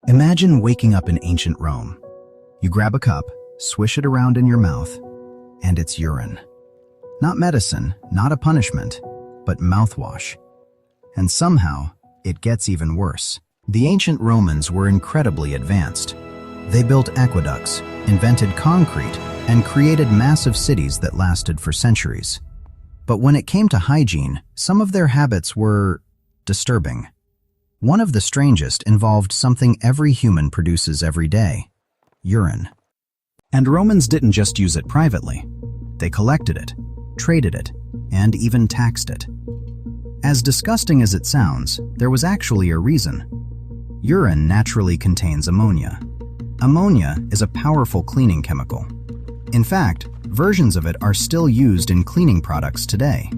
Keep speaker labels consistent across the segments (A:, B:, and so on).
A: Imagine waking up in ancient Rome. You grab a cup, swish it around in your mouth, and it's urine. Not medicine, not a punishment, but mouthwash. And somehow, it gets even worse. The ancient Romans were incredibly advanced. They built aqueducts, invented concrete, and created massive cities that lasted for centuries. But when it came to hygiene, some of their habits were disturbing. One of the strangest involved something every human produces every day: urine. And Romans didn't just use it privately. They collected it, traded it, and even taxed it. As disgusting as it sounds, there was actually a reason. Urine naturally contains ammonia. Ammonia is a powerful cleaning chemical. In fact, versions of it are still used in cleaning products today.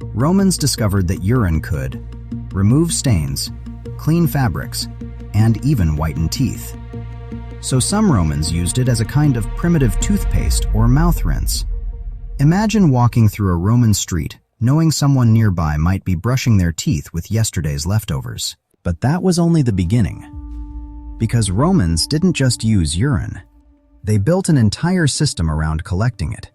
A: Romans discovered that urine could remove stains, clean fabrics, and even whiten teeth. So some Romans used it as a kind of primitive toothpaste or mouth rinse. Imagine walking through a Roman street, knowing someone nearby might be brushing their teeth with yesterday's leftovers. But that was only the beginning. Because Romans didn't just use urine. They built an entire system around collecting it.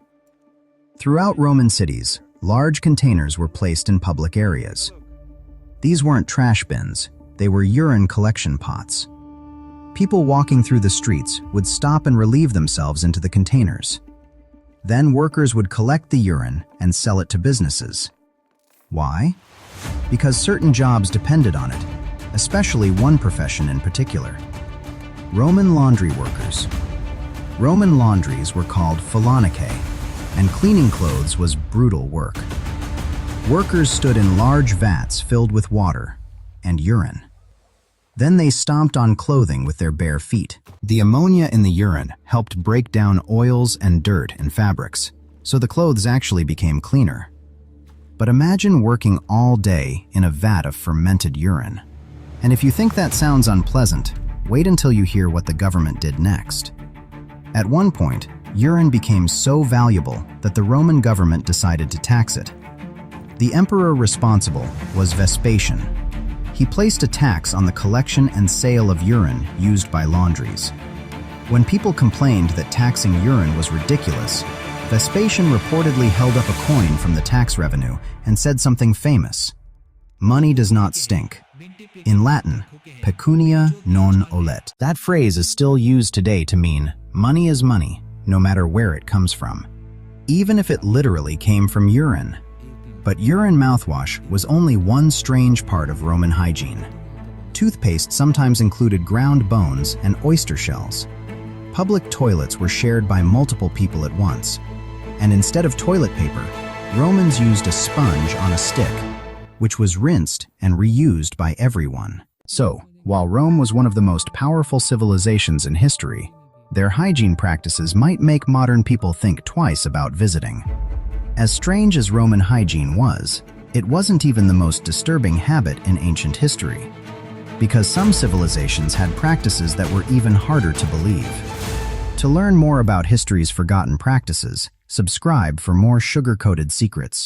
A: Throughout Roman cities, large containers were placed in public areas. These weren't trash bins, they were urine collection pots. People walking through the streets would stop and relieve themselves into the containers. Then workers would collect the urine and sell it to businesses. Why? Because certain jobs depended on it, especially one profession in particular: Roman laundry workers. Roman laundries were called philonicae, and cleaning clothes was brutal work. Workers stood in large vats filled with water and urine. Then they stomped on clothing with their bare feet. The ammonia in the urine helped break down oils and dirt in fabrics, so the clothes actually became cleaner. But imagine working all day in a vat of fermented urine. And if you think that sounds unpleasant, wait until you hear what the government did next. At one point, urine became so valuable that the Roman government decided to tax it. The emperor responsible was Vespasian. He placed a tax on the collection and sale of urine used by laundries. When people complained that taxing urine was ridiculous, Vespasian reportedly held up a coin from the tax revenue and said something famous: "Money does not stink." In Latin, pecunia non olet. That phrase is still used today to mean money is money, no matter where it comes from, even if it literally came from urine. But urine mouthwash was only one strange part of Roman hygiene. Toothpaste sometimes included ground bones and oyster shells. Public toilets were shared by multiple people at once. And instead of toilet paper, Romans used a sponge on a stick, which was rinsed and reused by everyone. So, while Rome was one of the most powerful civilizations in history, their hygiene practices might make modern people think twice about visiting. As strange as Roman hygiene was, it wasn't even the most disturbing habit in ancient history, because some civilizations had practices that were even harder to believe. To learn more about history's forgotten practices, subscribe for more Sugarcoated Secrets.